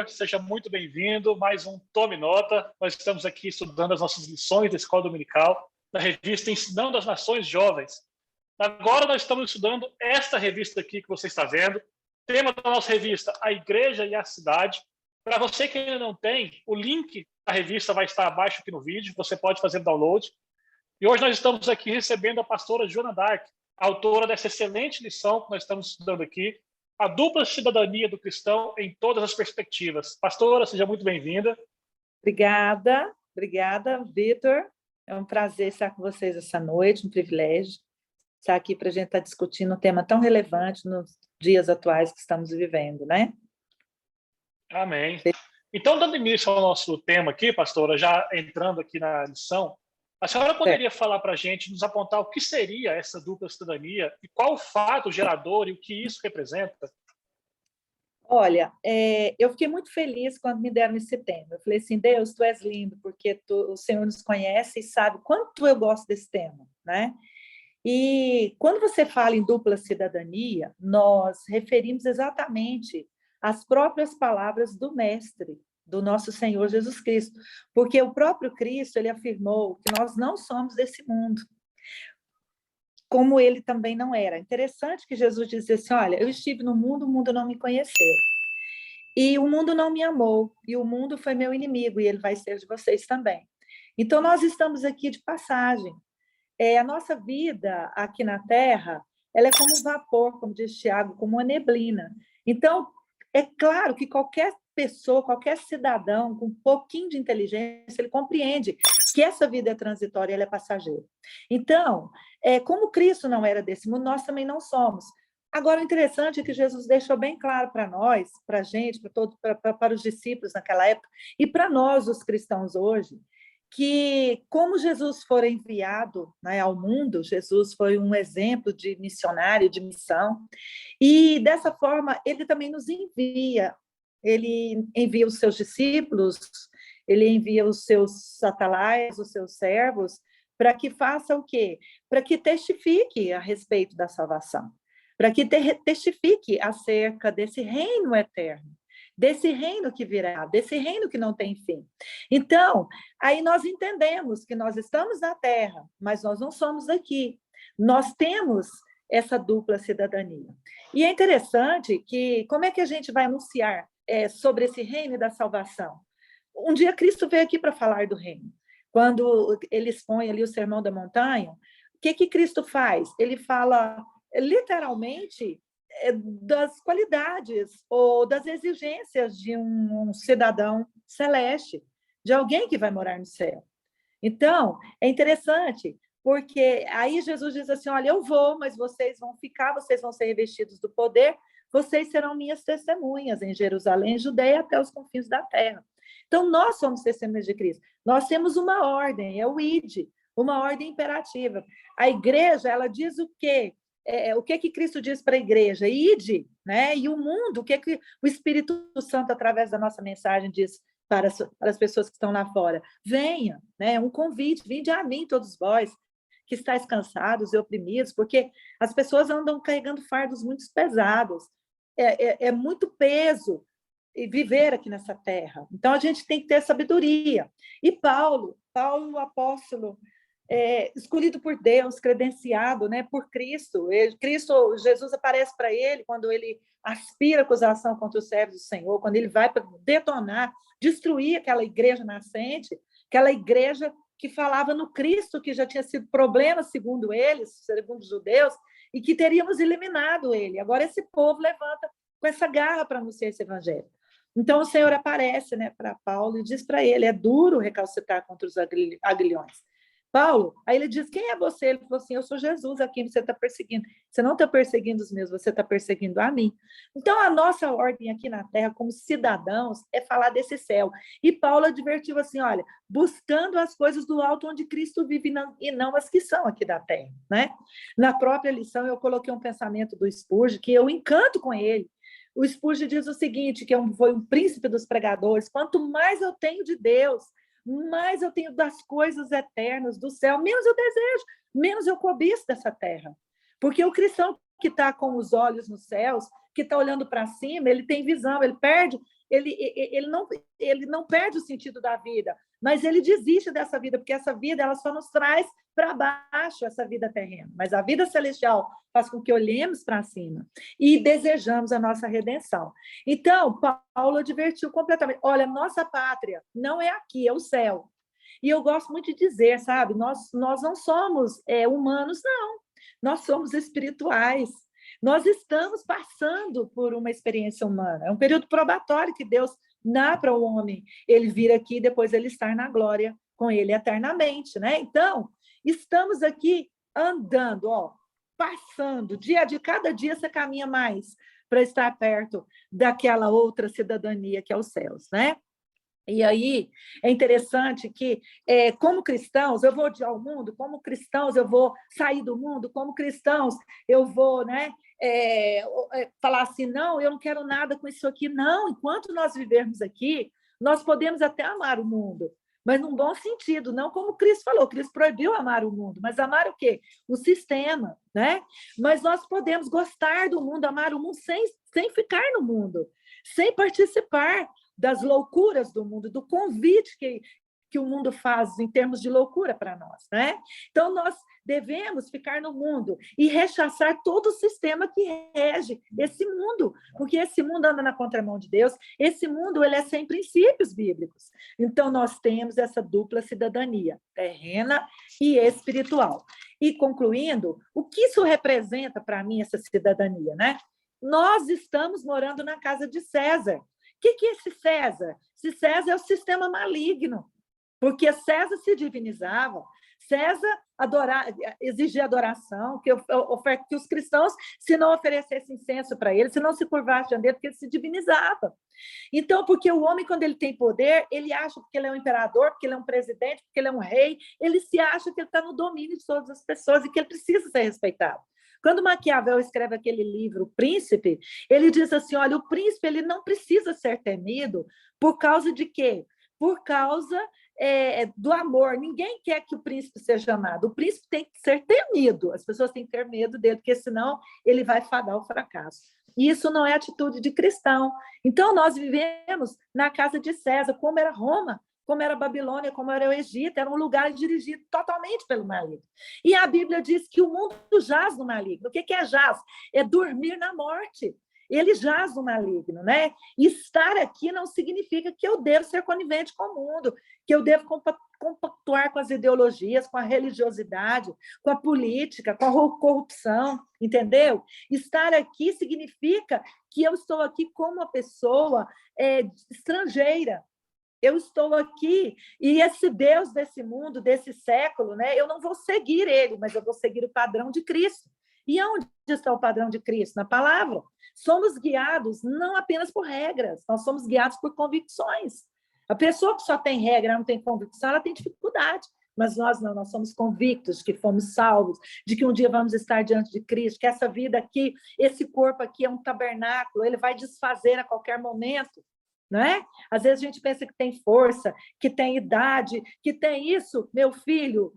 Vitor, seja muito bem-vindo. Mais um Tome Nota. Nós estamos aqui estudando as nossas lições da Escola Dominical, da revista Ensinando as Nações Jovens. Agora nós estamos estudando esta revista aqui que você está vendo. O tema da nossa revista, A Igreja e a Cidade. Para você que ainda não tem, o link da revista vai estar abaixo aqui no vídeo, você pode fazer download. E hoje nós estamos aqui recebendo a pastora Joana Dark, autora dessa excelente lição que nós estamos estudando aqui, a dupla cidadania do cristão em todas as perspectivas. Pastora, seja muito bem-vinda. Obrigada, Vitor. É um prazer estar com vocês essa noite, um privilégio estar aqui para a gente estar discutindo um tema tão relevante nos dias atuais que estamos vivendo, né? Amém. Então, dando início ao nosso tema aqui, pastora, já entrando aqui na lição, a senhora poderia falar para a gente, nos apontar o que seria essa dupla cidadania e qual o fato gerador e o que isso representa? Olha, eu fiquei muito feliz quando me deram esse tema. Eu falei assim, Deus, tu és lindo, porque o Senhor nos conhece e sabe quanto eu gosto desse tema, né? E quando você fala em dupla cidadania, nós referimos exatamente às próprias palavras do Mestre, do nosso Senhor Jesus Cristo, porque o próprio Cristo, ele afirmou que nós não somos desse mundo, como ele também não era. Interessante que Jesus disse assim, olha, eu estive no mundo, o mundo não me conheceu, e o mundo não me amou, e o mundo foi meu inimigo, e ele vai ser de vocês também. Então, nós estamos aqui de passagem. A nossa vida aqui na Terra, ela é como um vapor, como diz Tiago, como uma neblina. Então, é claro que qualquer pessoa, qualquer cidadão com um pouquinho de inteligência, ele compreende que essa vida é transitória, ela é passageira. Então, como Cristo não era desse mundo, nós também não somos. Agora, o interessante é que Jesus deixou bem claro para nós, para a gente, para os discípulos naquela época, e para nós, os cristãos hoje, que como Jesus foi enviado, né, ao mundo, Jesus foi um exemplo de missionário, de missão, e dessa forma ele também nos envia. Ele envia os seus discípulos, ele envia os seus atalaias, os seus servos, para que faça o quê? Para que testifique a respeito da salvação, para que testifique acerca desse reino eterno, desse reino que virá, desse reino que não tem fim. Então, aí nós entendemos que nós estamos na Terra, mas nós não somos daqui. Nós temos essa dupla cidadania. E é interessante que, como é que a gente vai anunciar sobre esse reino da salvação? Um dia Cristo veio aqui para falar do reino. Quando ele expõe ali o Sermão da Montanha, o que Cristo faz? Ele fala literalmente das qualidades ou das exigências de um cidadão celeste, de alguém que vai morar no céu. Então, é interessante, porque aí Jesus diz assim, olha, eu vou, mas vocês vão ficar, vocês vão ser revestidos do poder, vocês serão minhas testemunhas em Jerusalém, Judeia, até os confins da terra. Então, nós somos testemunhas de Cristo. Nós temos uma ordem, é o ID, uma ordem imperativa. A igreja, ela diz o quê? O que Cristo diz para a igreja? Ide, né? E o mundo, o que o Espírito Santo, através da nossa mensagem, diz para as pessoas que estão lá fora? Venha, né? Um convite, vinde a mim, todos vós, que estáis cansados e oprimidos, porque as pessoas andam carregando fardos muito pesados. É muito peso viver aqui nessa terra. Então, a gente tem que ter sabedoria. E Paulo, o apóstolo, escolhido por Deus, credenciado, né, por Cristo. Jesus aparece para ele quando ele aspira a acusação contra os servos do Senhor, quando ele vai para detonar, destruir aquela igreja nascente, aquela igreja que falava no Cristo, que já tinha sido problema, segundo eles, segundo os judeus, e que teríamos eliminado ele. Agora esse povo levanta com essa garra para anunciar esse evangelho. Então o Senhor aparece, né, para Paulo e diz para ele, é duro recalcitrar contra os aguilhões. Paulo, aí ele diz, quem é você? Ele falou assim, eu sou Jesus a quem você está perseguindo. Você não está perseguindo os meus, você está perseguindo a mim. Então, a nossa ordem aqui na Terra, como cidadãos, é falar desse céu. E Paulo advertiu assim, olha, buscando as coisas do alto onde Cristo vive e não as que são aqui da Terra, né? Na própria lição, eu coloquei um pensamento do Spurgeon, que eu encanto com ele. O Spurgeon diz o seguinte, que foi um príncipe dos pregadores, quanto mais eu tenho de Deus, mais eu tenho das coisas eternas do céu, menos eu desejo, menos eu cobiço dessa terra. Porque o cristão que está com os olhos nos céus, que está olhando para cima, ele tem visão, ele perde ele não perde o sentido da vida, mas ele desiste dessa vida, porque essa vida ela só nos traz para baixo, essa vida terrena. Mas a vida celestial faz com que olhemos para cima e desejamos a nossa redenção. Então, Paulo advertiu completamente, olha, nossa pátria não é aqui, é o céu. E eu gosto muito de dizer, sabe, nós não somos humanos, não. Nós somos espirituais. Nós estamos passando por uma experiência humana. É um período probatório que Deus dá para o homem. Ele vir aqui e depois ele estar na glória com ele eternamente, né? Então, estamos aqui andando, ó, passando. Cada dia você caminha mais para estar perto daquela outra cidadania que é os céus, né? E aí é interessante que, como cristãos, eu vou odiar o mundo, como cristãos eu vou sair do mundo, como cristãos eu vou, né, falar assim, não, eu não quero nada com isso aqui. Não, enquanto nós vivermos aqui, nós podemos até amar o mundo, mas num bom sentido, não como Cristo falou. Cristo proibiu amar o mundo, mas amar o quê? O sistema, né? Mas nós podemos gostar do mundo, amar o mundo sem ficar no mundo, sem participar das loucuras do mundo, do convite que o mundo faz em termos de loucura para nós, né? Então, nós devemos ficar no mundo e rechaçar todo o sistema que rege esse mundo, porque esse mundo anda na contramão de Deus, esse mundo ele é sem princípios bíblicos. Então, nós temos essa dupla cidadania, terrena e espiritual. E, concluindo, o que isso representa para mim, essa cidadania, né? Nós estamos morando na casa de César. O que é esse César? Esse César é o sistema maligno, porque César se divinizava, César exigia adoração, que os cristãos, se não oferecessem incenso para ele, se não se curvassem diante dele, porque ele se divinizava. Então, porque o homem, quando ele tem poder, ele acha que ele é um imperador, porque ele é um presidente, porque ele é um rei, ele se acha que ele está no domínio de todas as pessoas e que ele precisa ser respeitado. Quando Maquiavel escreve aquele livro, O Príncipe, ele diz assim, olha, o príncipe ele não precisa ser temido por causa de quê? Por causa do amor. Ninguém quer que o príncipe seja amado. O príncipe tem que ser temido. As pessoas têm que ter medo dele, porque senão ele vai fadar ao fracasso. E isso não é atitude de cristão. Então, nós vivemos na casa de César, como era Roma, como era a Babilônia, como era o Egito, era um lugar dirigido totalmente pelo maligno. E a Bíblia diz que o mundo jaz no maligno. O que é jaz? É dormir na morte. Ele jaz no maligno, né? E estar aqui não significa que eu devo ser conivente com o mundo, que eu devo compactuar com as ideologias, com a religiosidade, com a política, com a corrupção, entendeu? Estar aqui significa que eu estou aqui como uma pessoa estrangeira. Eu estou aqui e esse Deus desse mundo, desse século, né? Eu não vou seguir ele, mas eu vou seguir o padrão de Cristo. E onde está o padrão de Cristo? Na palavra. Somos guiados não apenas por regras, nós somos guiados por convicções. A pessoa que só tem regra, não tem convicção, ela tem dificuldade. Mas nós não, nós somos convictos de que fomos salvos, de que um dia vamos estar diante de Cristo, que essa vida aqui, esse corpo aqui é um tabernáculo, ele vai desfazer a qualquer momento. Não é? Às vezes a gente pensa que tem força, que tem idade, que tem isso. Meu filho,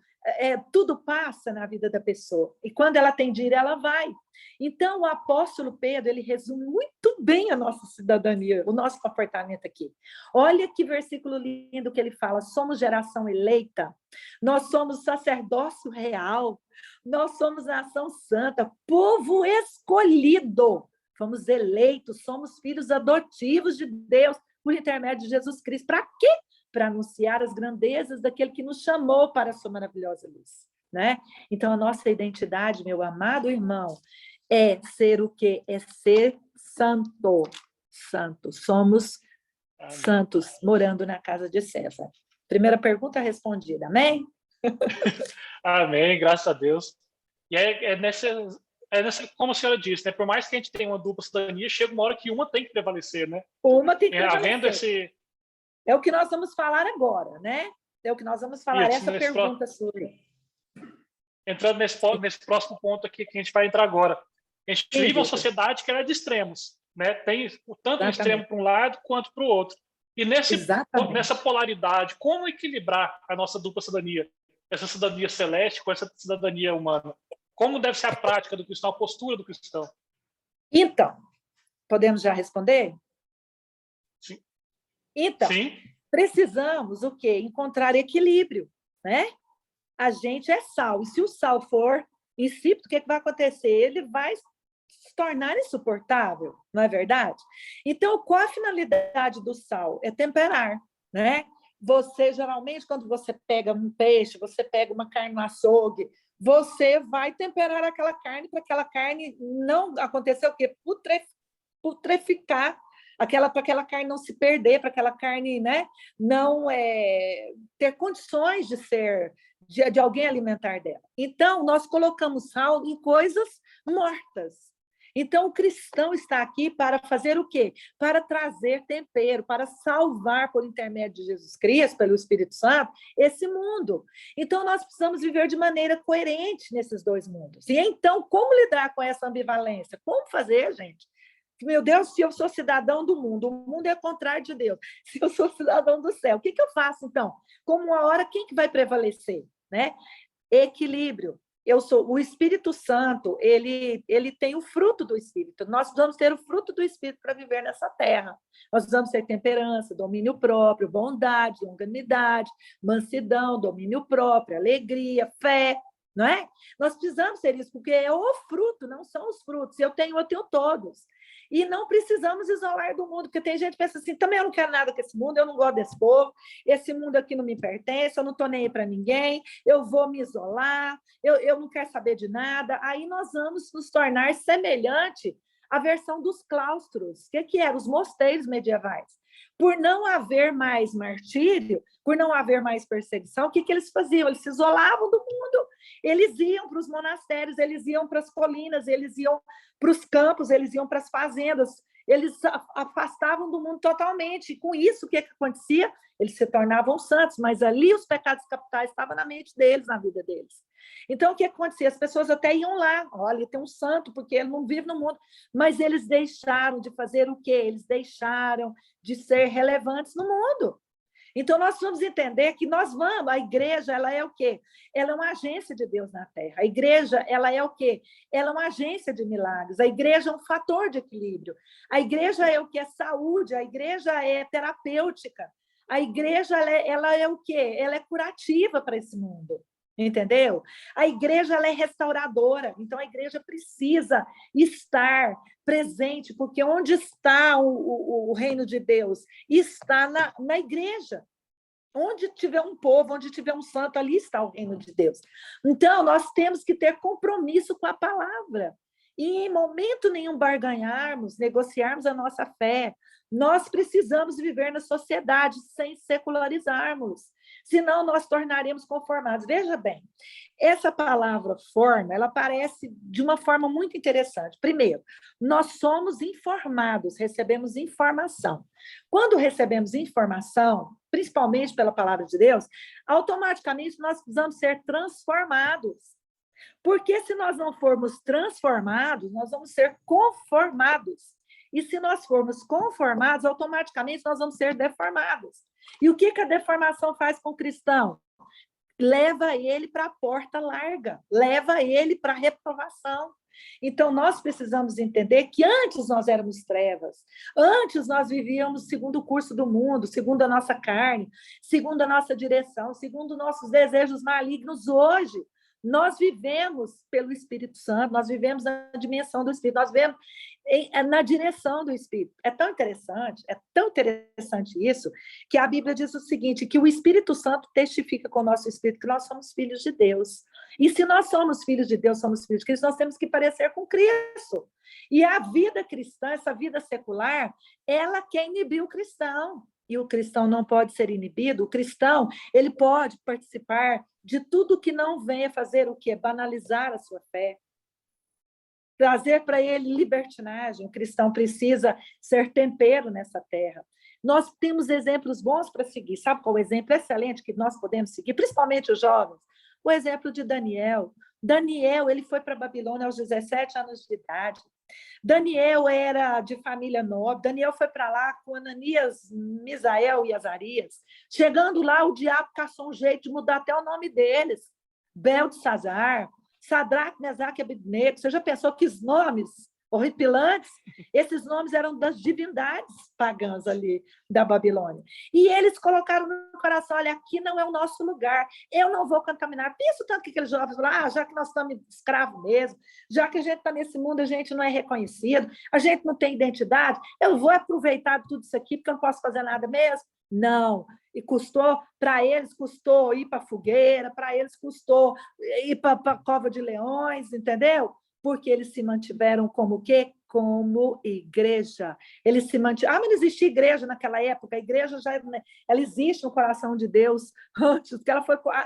tudo passa na vida da pessoa. E quando ela tem de ir, ela vai. Então, o apóstolo Pedro, ele resume muito bem a nossa cidadania, o nosso comportamento aqui. Olha que versículo lindo que ele fala. Somos geração eleita, nós somos sacerdócio real, nós somos nação santa, povo escolhido. Fomos eleitos, somos filhos adotivos de Deus por intermédio de Jesus Cristo. Para quê? Para anunciar as grandezas daquele que nos chamou para a sua maravilhosa luz, né? Então, a nossa identidade, meu amado irmão, é ser o quê? É ser santo. Santo. Somos santos, morando na casa de César. Primeira pergunta respondida, amém? Amém, graças a Deus. E como a senhora disse, né? Por mais que a gente tenha uma dupla cidadania, chega uma hora que uma tem que prevalecer, né? Uma tem que prevalecer. É o que nós vamos falar agora, né? É o que nós vamos falar, essa pergunta sua. Entrando nesse próximo ponto aqui que a gente vai entrar agora. A gente vive uma sociedade que é de extremos, né? Tem tanto um extremo para um lado quanto para o outro. E nessa polaridade, como equilibrar a nossa dupla cidadania? Essa cidadania celeste com essa cidadania humana? Como deve ser a prática do cristão, a postura do cristão? Então, podemos já responder? Sim. Então, Sim. precisamos o quê? Encontrar equilíbrio, né? A gente é sal, e se o sal for insípido, o que vai acontecer? Ele vai se tornar insuportável, não é verdade? Então, qual a finalidade do sal? É temperar, né? Você, geralmente, quando você pega um peixe, você pega uma carne no açougue, você vai temperar aquela carne para aquela carne não acontecer o quê? Putreficar, para aquela carne não se perder, para aquela carne, né, não ter condições de ser, de alguém alimentar dela. Então, nós colocamos sal em coisas mortas. Então, o cristão está aqui para fazer o quê? Para trazer tempero, para salvar, por intermédio de Jesus Cristo, pelo Espírito Santo, esse mundo. Então, nós precisamos viver de maneira coerente nesses dois mundos. E então, como lidar com essa ambivalência? Como fazer, gente? Meu Deus, se eu sou cidadão do mundo, o mundo é contrário de Deus. Se eu sou cidadão do céu, o que eu faço, então? Como uma hora, quem que vai prevalecer? Né? Equilíbrio. Eu sou o Espírito Santo, ele tem o fruto do Espírito. Nós precisamos ter o fruto do Espírito para viver nessa terra. Nós precisamos ter temperança, domínio próprio, bondade, longanimidade, mansidão, domínio próprio, alegria, fé, não é? Nós precisamos ter isso, porque é o fruto, não são os frutos. Eu tenho todos. E não precisamos isolar do mundo, porque tem gente que pensa assim, também eu não quero nada com esse mundo, eu não gosto desse povo, esse mundo aqui não me pertence, eu não estou nem aí para ninguém, eu vou me isolar, eu não quero saber de nada. Aí nós vamos nos tornar semelhante à versão dos claustros, que eram os mosteiros medievais. Por não haver mais martírio, por não haver mais perseguição, o que eles faziam? Eles se isolavam do mundo, eles iam para os monastérios, eles iam para as colinas, eles iam para os campos, eles iam para as fazendas, eles afastavam do mundo totalmente. E com isso, o que acontecia? Eles se tornavam santos, mas ali os pecados capitais estavam na mente deles, na vida deles. Então, o que acontecia? As pessoas até iam lá, olha, tem um santo, porque ele não vive no mundo, mas eles deixaram de fazer o quê? Eles deixaram de ser relevantes no mundo. Então, nós vamos entender que a igreja, ela é o quê? Ela é uma agência de Deus na Terra. A igreja, ela é o quê? Ela é uma agência de milagres. A igreja é um fator de equilíbrio. A igreja é o que? É saúde. A igreja é terapêutica. A igreja, ela é o quê? Ela é curativa para esse mundo. Entendeu? A igreja, ela é restauradora. Então, a igreja precisa estar presente, porque onde está o reino de Deus? Está na igreja. Onde tiver um povo, onde tiver um santo, ali está o reino de Deus. Então, nós temos que ter compromisso com a palavra. E em momento nenhum barganharmos, negociarmos a nossa fé. Nós precisamos viver na sociedade sem secularizarmos. Senão, nós tornaremos conformados. Veja bem, essa palavra forma, ela aparece de uma forma muito interessante. Primeiro, nós somos informados, recebemos informação. Quando recebemos informação, principalmente pela palavra de Deus, automaticamente nós precisamos ser transformados. Porque se nós não formos transformados, nós vamos ser conformados. E se nós formos conformados, automaticamente nós vamos ser deformados. E o que a deformação faz com o cristão? Leva ele para a porta larga, leva ele para a reprovação. Então, nós precisamos entender que antes nós éramos trevas, antes nós vivíamos segundo o curso do mundo, segundo a nossa carne, segundo a nossa direção, segundo nossos desejos malignos. Hoje, nós vivemos pelo Espírito Santo, nós vivemos na dimensão do Espírito, nós vivemos na direção do Espírito. É tão interessante isso, que a Bíblia diz o seguinte, que o Espírito Santo testifica com o nosso Espírito que nós somos filhos de Deus. E se nós somos filhos de Deus, somos filhos de Cristo, nós temos que parecer com Cristo. E a vida cristã, essa vida secular, ela quer inibir o cristão. E o cristão não pode ser inibido. O cristão, ele pode participar de tudo que não venha fazer o quê? Banalizar a sua fé. Trazer para ele libertinagem. O cristão precisa ser tempero nessa terra. Nós temos exemplos bons para seguir. Sabe qual é o exemplo excelente que nós podemos seguir? Principalmente os jovens. O exemplo de Daniel. Daniel, ele foi para a Babilônia aos 17 anos de idade. Daniel era de família nobre. Daniel foi para lá com Ananias, Misael e Azarias. Chegando lá, o diabo caçou um jeito de mudar até o nome deles. Beltesazar, Sadraque, Mesaque e Abednego. Você já pensou que nomes horripilantes. Esses nomes eram das divindades pagãs ali da Babilônia. E eles colocaram no coração, olha, aqui não é o nosso lugar, eu não vou contaminar. Pensa tanto que aqueles jovens falaram, já que nós estamos escravos mesmo, já que a gente está nesse mundo, a gente não é reconhecido, a gente não tem identidade, eu vou aproveitar de tudo isso aqui, porque eu não posso fazer nada mesmo. Não, e custou, para eles custou ir para a fogueira, para eles custou ir para a cova de leões, entendeu? Porque eles se mantiveram como o quê? Como igreja. Eles se mantiveram. Mas não existia igreja naquela época. A igreja já ela existe no coração de Deus antes, que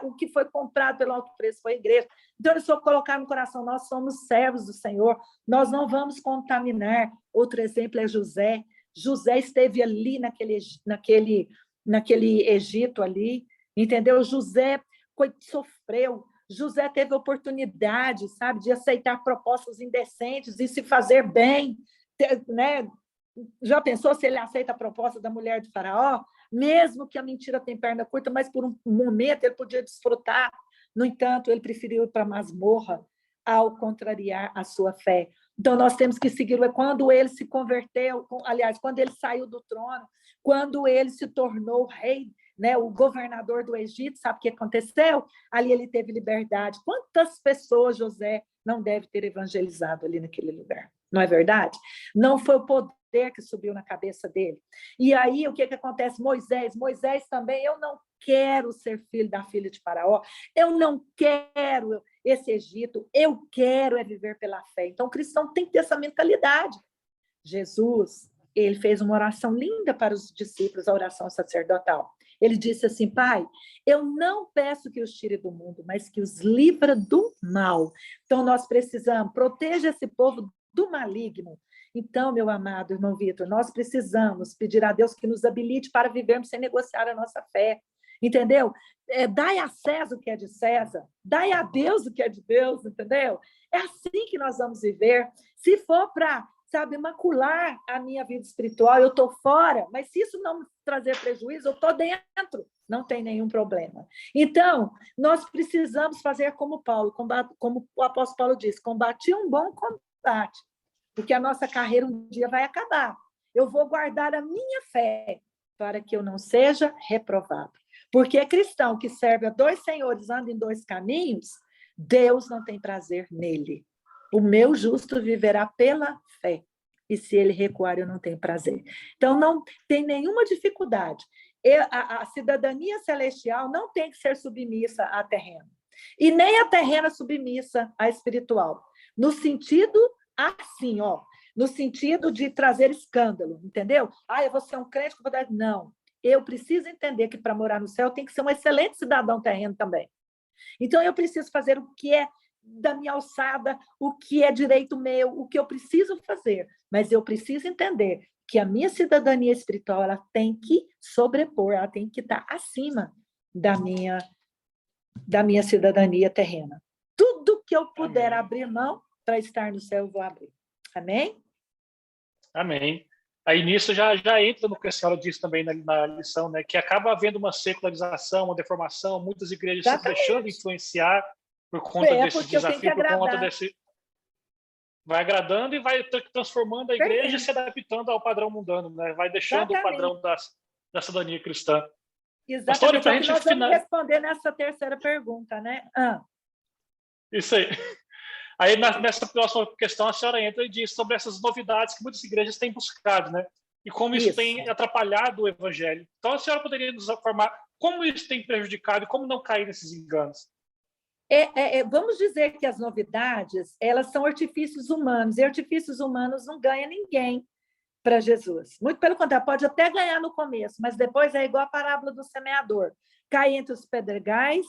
o que foi comprado pelo alto preço foi a igreja. Então, eles só colocaram no coração, nós somos servos do Senhor, nós não vamos contaminar. Outro exemplo é José. José esteve ali naquele Egito ali, entendeu? José sofreu. José teve oportunidade, sabe, de aceitar propostas indecentes e se fazer bem, né? Já pensou se ele aceita a proposta da mulher de Faraó? Mesmo que a mentira tem perna curta, mas por um momento ele podia desfrutar. No entanto, ele preferiu ir para a masmorra ao contrariar a sua fé. Então, nós temos que seguir. Quando ele se converteu, aliás, quando ele saiu do trono, quando ele se tornou rei, né, o governador do Egito, sabe o que aconteceu? Ali ele teve liberdade. Quantas pessoas José não deve ter evangelizado ali naquele lugar? Não é verdade? Não foi o poder que subiu na cabeça dele. E aí, o que acontece? Moisés também, eu não quero ser filho da filha de Faraó, eu não quero esse Egito, eu quero é viver pela fé. Então, o cristão tem que ter essa mentalidade. Jesus, ele fez uma oração linda para os discípulos, a oração sacerdotal. Ele disse assim, Pai, eu não peço que os tire do mundo, mas que os livra do mal. Então, nós precisamos, proteger esse povo do maligno. Então, meu amado irmão Vitor, nós precisamos pedir a Deus que nos habilite para vivermos sem negociar a nossa fé. Entendeu? Dai a César o que é de César, dai a Deus o que é de Deus, entendeu? É assim que nós vamos viver. Se for para, sabe, macular a minha vida espiritual, eu estou fora, mas se isso não me trazer prejuízo, eu estou dentro, não tem nenhum problema. Então, nós precisamos fazer como Paulo, como o apóstolo Paulo disse, combater um bom combate, porque a nossa carreira um dia vai acabar. Eu vou guardar a minha fé para que eu não seja reprovado. Porque cristão que serve a dois senhores, anda em dois caminhos, Deus não tem prazer nele. O meu justo viverá pela fé. E se ele recuar, eu não tenho prazer. Então, não tem nenhuma dificuldade. A cidadania celestial não tem que ser submissa à terrena. E nem a terrena submissa à espiritual. No sentido assim, ó, no sentido de trazer escândalo, entendeu? Eu vou ser um crente que vou dar... Não. Eu preciso entender que para morar no céu tem que ser um excelente cidadão terreno também. Então, eu preciso fazer o que é da minha alçada, o que é direito meu, o que eu preciso fazer. Mas eu preciso entender que a minha cidadania espiritual ela tem que sobrepor, ela tem que estar acima da minha cidadania terrena. Tudo que eu puder abrir mão para estar no céu, eu vou abrir. Amém? Amém. Aí nisso já entra no que a senhora disse também na lição, né, que acaba havendo uma secularização, uma deformação, muitas igrejas se deixando influenciar por conta desse desafio, por conta desse... Vai agradando e vai transformando a igreja e se adaptando ao padrão mundano, né? Vai deixando o padrão da cidadania cristã. Exatamente, Pastor, nós vamos responder nessa terceira pergunta, né? Isso aí. Aí, nessa próxima questão, a senhora entra e diz sobre essas novidades que muitas igrejas têm buscado, né? E como isso tem atrapalhado o evangelho. Então, a senhora poderia nos informar como isso tem prejudicado e como não cair nesses enganos? Vamos dizer que as novidades, elas são artifícios humanos, e artifícios humanos não ganha ninguém para Jesus. Muito pelo contrário, pode até ganhar no começo, mas depois é igual a parábola do semeador. Cai entre os pedregais,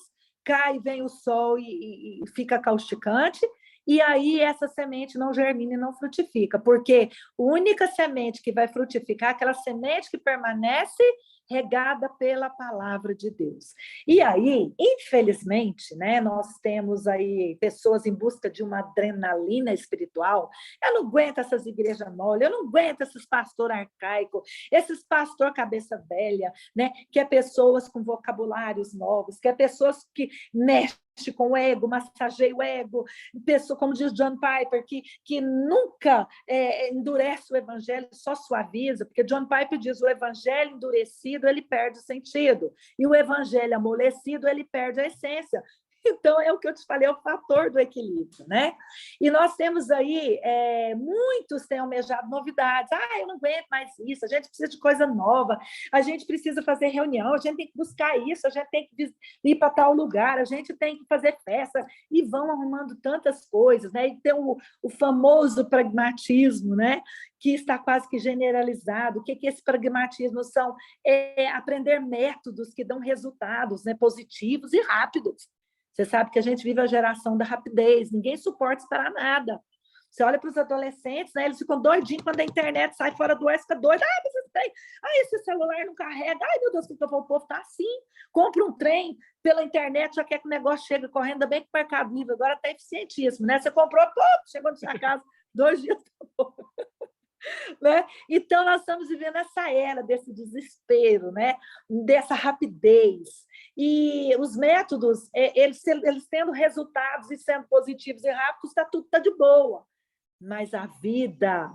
vem o sol e fica causticante, e aí essa semente não germina e não frutifica, porque a única semente que vai frutificar é aquela semente que permanece regada pela palavra de Deus. E aí, infelizmente, né, nós temos aí pessoas em busca de uma adrenalina espiritual. Eu não aguento essas igrejas mole, eu não aguento esses pastores arcaicos, esses pastor cabeça velha, né, que é pessoas com vocabulários novos, que é pessoas que mexem com o ego, massageia o ego, pessoa, como diz John Piper, que nunca endurece o evangelho, só suaviza, porque John Piper diz, o evangelho endurecido, ele perde o sentido, e o evangelho amolecido, ele perde a essência. Então, é o que eu te falei, é o fator do equilíbrio, né? E nós temos aí, muitos têm almejado novidades. Eu não aguento mais isso, a gente precisa de coisa nova, a gente precisa fazer reunião, a gente tem que buscar isso, a gente tem que ir para tal lugar, a gente tem que fazer festa, e vão arrumando tantas coisas, né? E tem o famoso pragmatismo, né? Que está quase que generalizado. O que esse pragmatismo são? Aprender métodos que dão resultados, né, positivos e rápidos. Você sabe que a gente vive a geração da rapidez, ninguém suporta esperar nada. Você olha para os adolescentes, né, eles ficam doidinhos quando a internet sai fora do ar, fica doido. Vocês têm. Esse celular não carrega. Meu Deus, o povo está assim. Compra um trem pela internet, já quer que o negócio chegue correndo. Ainda bem que o Mercado Livre agora está eficientíssimo, né? Você comprou, chegou na sua casa 2 dias depois. Né? Então, nós estamos vivendo essa era desse desespero, né? Dessa rapidez. E os métodos, eles tendo resultados e sendo positivos e rápidos, tudo está de boa. Mas a vida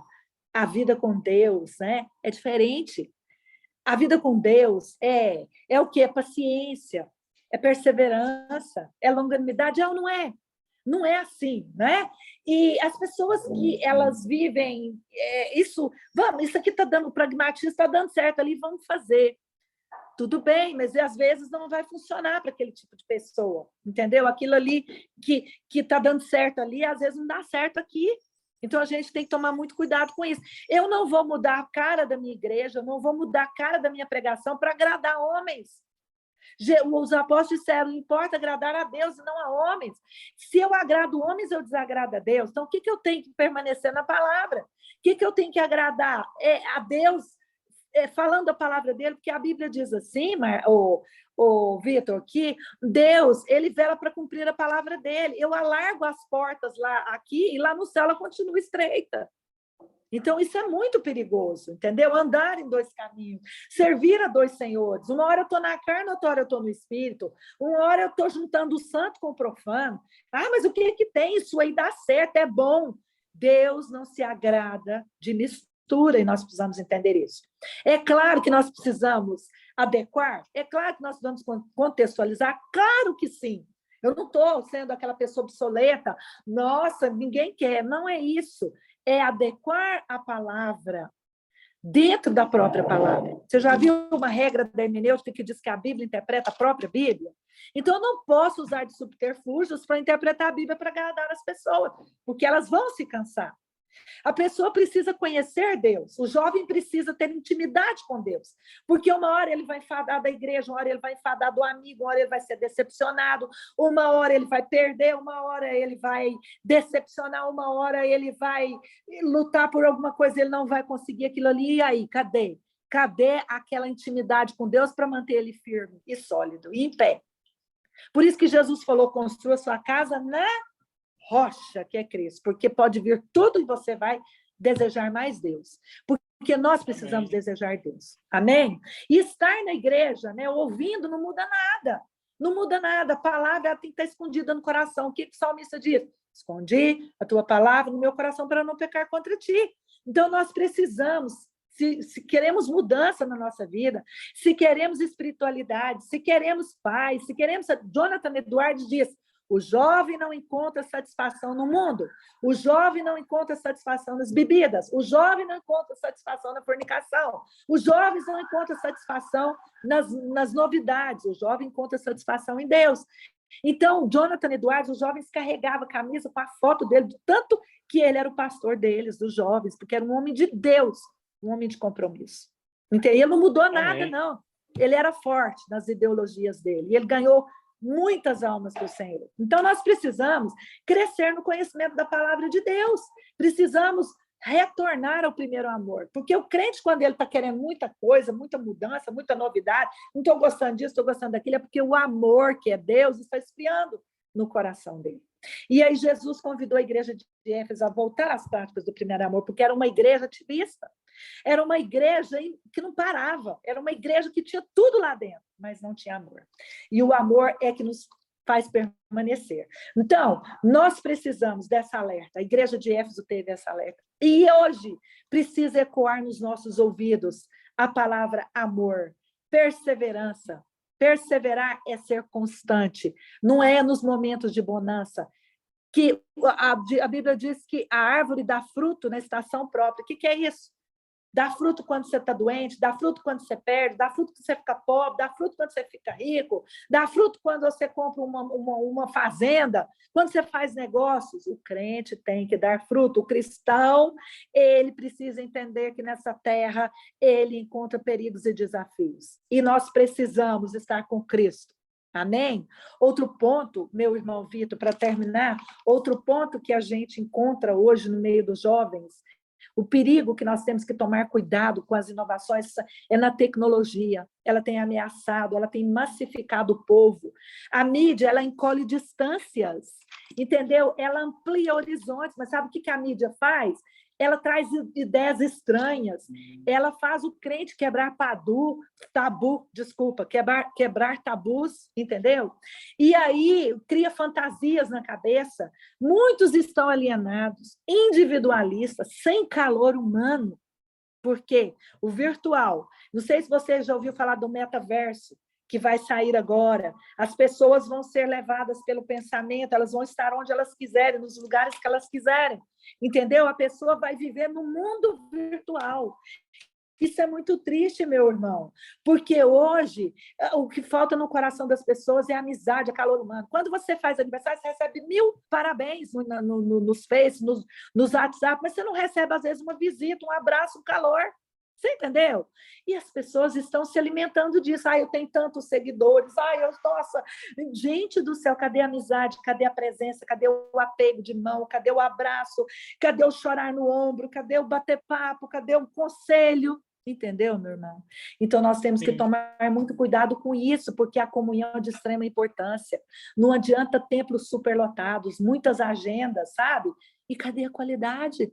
com Deus, né? É diferente. A vida com Deus é o quê? É paciência, é perseverança, é longanimidade, ou não é? Não é assim, né? E as pessoas que elas vivem isso aqui está dando, o pragmatismo está dando certo ali, vamos fazer. Tudo bem, mas às vezes não vai funcionar para aquele tipo de pessoa, entendeu? Aquilo ali que está dando certo ali, às vezes não dá certo aqui. Então, a gente tem que tomar muito cuidado com isso. Eu não vou mudar a cara da minha igreja, eu não vou mudar a cara da minha pregação para agradar homens. Os apóstolos disseram, não importa agradar a Deus e não a homens. Se eu agrado homens, eu desagrado a Deus. Então, o que eu tenho que permanecer na palavra? O que eu tenho que agradar? A Deus, falando a palavra dele, porque a Bíblia diz assim, Vitor, que Deus, ele vela para cumprir a palavra dele. Eu alargo as portas lá aqui e lá no céu ela continua estreita. Então, isso é muito perigoso, entendeu? Andar em 2 caminhos, servir a 2 senhores. Uma hora eu estou na carne, outra hora eu estou no espírito. Uma hora eu estou juntando o santo com o profano. Mas o que tem? Isso aí dá certo, é bom. Deus não se agrada de mistura e nós precisamos entender isso. É claro que nós precisamos adequar, é claro que nós precisamos contextualizar, claro que sim. Eu não estou sendo aquela pessoa obsoleta, nossa, ninguém quer, não é isso. É adequar a palavra dentro da própria palavra. Você já viu uma regra da hermenêutica que diz que a Bíblia interpreta a própria Bíblia? Então, eu não posso usar de subterfúgios para interpretar a Bíblia para agradar as pessoas, porque elas vão se cansar. A pessoa precisa conhecer Deus, o jovem precisa ter intimidade com Deus, porque uma hora ele vai enfadar da igreja, uma hora ele vai enfadar do amigo, uma hora ele vai ser decepcionado, uma hora ele vai perder, uma hora ele vai decepcionar, uma hora ele vai lutar por alguma coisa, ele não vai conseguir aquilo ali, e aí, cadê? Cadê aquela intimidade com Deus para manter ele firme e sólido, e em pé? Por isso que Jesus falou, construa sua casa na rocha, que é Cristo, porque pode vir tudo e você vai desejar mais Deus, porque nós precisamos desejar Deus, amém? E estar na igreja, né, ouvindo, não muda nada, a palavra tem que estar escondida no coração. O que o salmista diz? Escondi a tua palavra no meu coração para não pecar contra ti. Então, nós precisamos, se queremos mudança na nossa vida, se queremos espiritualidade, se queremos paz, se queremos... Jonathan Edwards diz, o jovem não encontra satisfação no mundo, o jovem não encontra satisfação nas bebidas, o jovem não encontra satisfação na fornicação, os jovens não encontram satisfação nas novidades, o jovem encontra satisfação em Deus. Então, Jonathan Edwards, os jovens carregavam a camisa com a foto dele, de tanto que ele era o pastor deles, dos jovens, porque era um homem de Deus, um homem de compromisso. Entendeu? Ele não mudou nada, não. Ele era forte nas ideologias dele, e ele ganhou muitas almas para o Senhor. Então, nós precisamos crescer no conhecimento da palavra de Deus. Precisamos retornar ao primeiro amor. Porque o crente, quando ele está querendo muita coisa, muita mudança, muita novidade, não estou gostando disso, estou gostando daquilo, é porque o amor, que é Deus, está esfriando no coração dele. E aí Jesus convidou a igreja de Éfeso a voltar às práticas do primeiro amor, porque era uma igreja ativista. Era uma igreja que não parava, era uma igreja que tinha tudo lá dentro, mas não tinha amor. E o amor é que nos faz permanecer. Então, nós precisamos dessa alerta. A igreja de Éfeso teve essa alerta. E hoje precisa ecoar nos nossos ouvidos a palavra amor, perseverança. Perseverar é ser constante, não é nos momentos de bonança. Que a Bíblia diz que a árvore dá fruto na estação própria. O que é isso? Dá fruto quando você está doente, dá fruto quando você perde, dá fruto quando você fica pobre, dá fruto quando você fica rico, dá fruto quando você compra uma fazenda, quando você faz negócios. O crente tem que dar fruto. O cristão, ele precisa entender que nessa terra ele encontra perigos e desafios. E nós precisamos estar com Cristo. Amém? Outro ponto, meu irmão Vitor, para terminar, outro ponto que a gente encontra hoje no meio dos jovens, o perigo que nós temos que tomar cuidado com as inovações é na tecnologia. Ela tem ameaçado, ela tem massificado o povo. A mídia, ela encolhe distâncias, entendeu? Ela amplia horizontes, mas sabe o que a mídia faz? Ela traz ideias estranhas, ela faz o crente quebrar quebrar tabus, entendeu? E aí cria fantasias na cabeça. Muitos estão alienados, individualistas, sem calor humano. Por quê? O virtual. Não sei se você já ouviu falar do metaverso, que vai sair agora. As pessoas vão ser levadas pelo pensamento, elas vão estar onde elas quiserem, nos lugares que elas quiserem. Entendeu? A pessoa vai viver no mundo virtual. Isso é muito triste, meu irmão, porque hoje o que falta no coração das pessoas é amizade, é calor humano. Quando você faz aniversário, você recebe 1000 parabéns nos Face, nos WhatsApp, mas você não recebe, às vezes, uma visita, um abraço, um calor. Você entendeu? E as pessoas estão se alimentando disso. Eu tenho tantos seguidores. Nossa, gente do céu, cadê a amizade? Cadê a presença? Cadê o apego de mão? Cadê o abraço? Cadê o chorar no ombro? Cadê o bater papo? Cadê o conselho? Entendeu, meu irmão? Então, nós temos que tomar muito cuidado com isso, porque a comunhão é de extrema importância. Não adianta templos superlotados, muitas agendas, sabe? E cadê a qualidade?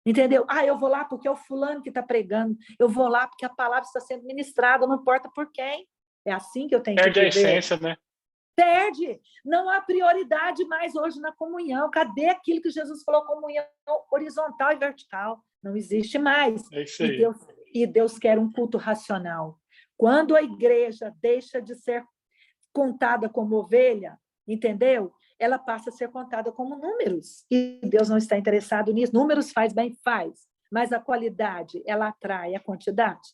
Entendeu? Eu vou lá porque é o fulano que está pregando, eu vou lá porque a palavra está sendo ministrada, não importa por quem. É assim que eu tenho que viver. Perde a essência, né? Perde. Não há prioridade mais hoje na comunhão. Cadê aquilo que Jesus falou, comunhão horizontal e vertical? Não existe mais. É isso aí. E Deus quer um culto racional. Quando a igreja deixa de ser contada como ovelha, entendeu? Ela passa a ser contada como números. E Deus não está interessado nisso. Números faz bem, faz. Mas a qualidade, ela atrai a quantidade.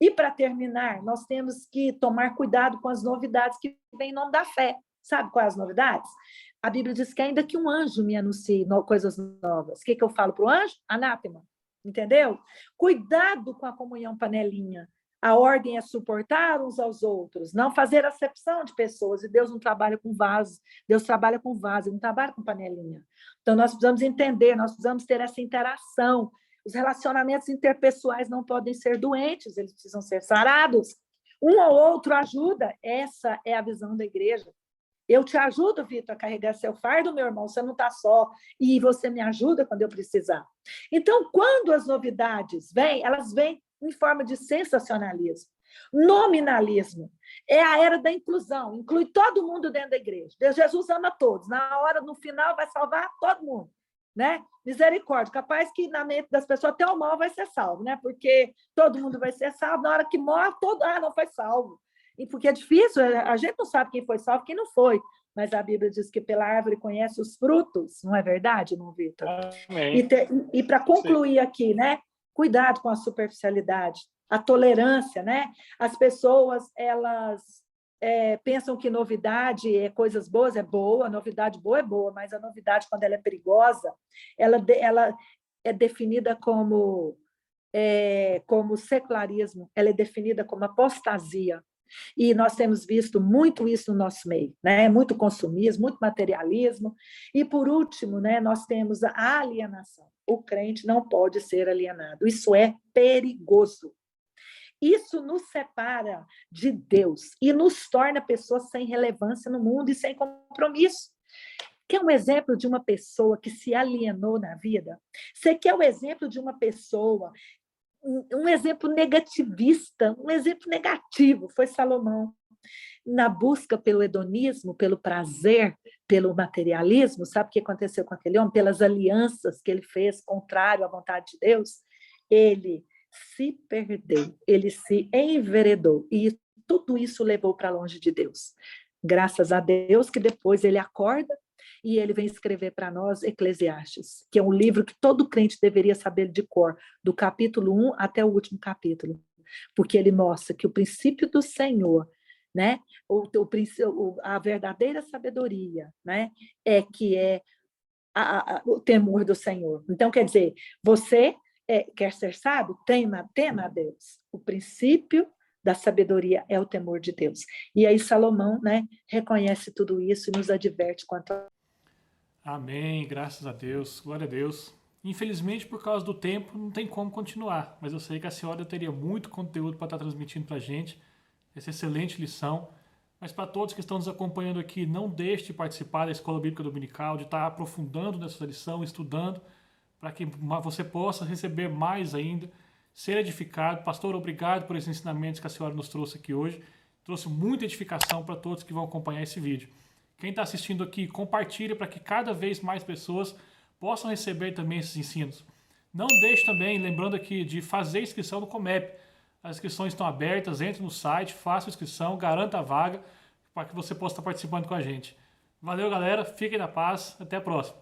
E, para terminar, nós temos que tomar cuidado com as novidades que vêm em nome da fé. Sabe quais as novidades? A Bíblia diz que ainda que um anjo me anuncie coisas novas, o que eu falo para o anjo? Anátema. Entendeu? Cuidado com a comunhão panelinha. A ordem é suportar uns aos outros, não fazer acepção de pessoas. E Deus não trabalha com vaso, Deus trabalha com vaso, ele não trabalha com panelinha. Então, nós precisamos entender, nós precisamos ter essa interação. Os relacionamentos interpessoais não podem ser doentes, eles precisam ser sarados. Um ao outro ajuda. Essa é a visão da igreja. Eu te ajudo, Vitor, a carregar seu fardo, meu irmão, você não está só. E você me ajuda quando eu precisar. Então, quando as novidades vêm, elas vêm em forma de sensacionalismo. Nominalismo. É a era da inclusão. Inclui todo mundo dentro da igreja. Jesus ama todos. Na hora, no final, vai salvar todo mundo. Né? Misericórdia. Capaz que na mente das pessoas até o mal vai ser salvo, né? Porque todo mundo vai ser salvo. Na hora que morre, não foi salvo. E porque é difícil, a gente não sabe quem foi salvo, quem não foi. Mas a Bíblia diz que pela árvore conhece os frutos, não é verdade, irmão Vitor? E para concluir aqui, né? Cuidado com a superficialidade, a tolerância, né? As pessoas, elas pensam que novidade é coisas boas, é boa, novidade boa é boa, mas a novidade, quando ela é perigosa, ela é definida como secularismo, ela é definida como apostasia. E nós temos visto muito isso no nosso meio, né? Muito consumismo, muito materialismo. E, por último, né, nós temos a alienação. o crente não pode ser alienado. Isso é perigoso. Isso nos separa de Deus e nos torna pessoas sem relevância no mundo e sem compromisso. Quer um exemplo de uma pessoa que se alienou na vida? Você quer o exemplo de uma pessoa, um exemplo negativista, um exemplo negativo, foi Salomão. Na busca pelo hedonismo, pelo prazer, pelo materialismo, sabe o que aconteceu com aquele homem? Pelas alianças que ele fez contrário à vontade de Deus, ele se perdeu, ele se enveredou, e tudo isso levou para longe de Deus. Graças a Deus que depois ele acorda e ele vem escrever para nós Eclesiastes, que é um livro que todo crente deveria saber de cor, do capítulo 1 até o último capítulo, porque ele mostra que o princípio do Senhor, né, a verdadeira sabedoria, né, é o temor do Senhor. Então, quer dizer, você quer ser sábio? Tema a Deus. O princípio da sabedoria é o temor de Deus. E aí Salomão, né, reconhece tudo isso e nos adverte quanto a... Amém, graças a Deus, glória a Deus. Infelizmente, por causa do tempo, não tem como continuar, mas eu sei que a senhora teria muito conteúdo para estar transmitindo para a gente, essa excelente lição. Mas para todos que estão nos acompanhando aqui, não deixe de participar da Escola Bíblica Dominical, de estar aprofundando nessa lição, estudando, para que você possa receber mais ainda, ser edificado. Pastor, obrigado por esses ensinamentos que a senhora nos trouxe aqui hoje. Trouxe muita edificação para todos que vão acompanhar esse vídeo. Quem está assistindo aqui, compartilhe para que cada vez mais pessoas possam receber também esses ensinos. Não deixe também, lembrando aqui, de fazer inscrição no Comep. As inscrições estão abertas, entre no site, faça a inscrição, garanta a vaga para que você possa estar participando com a gente. Valeu, galera. Fiquem na paz. Até a próxima.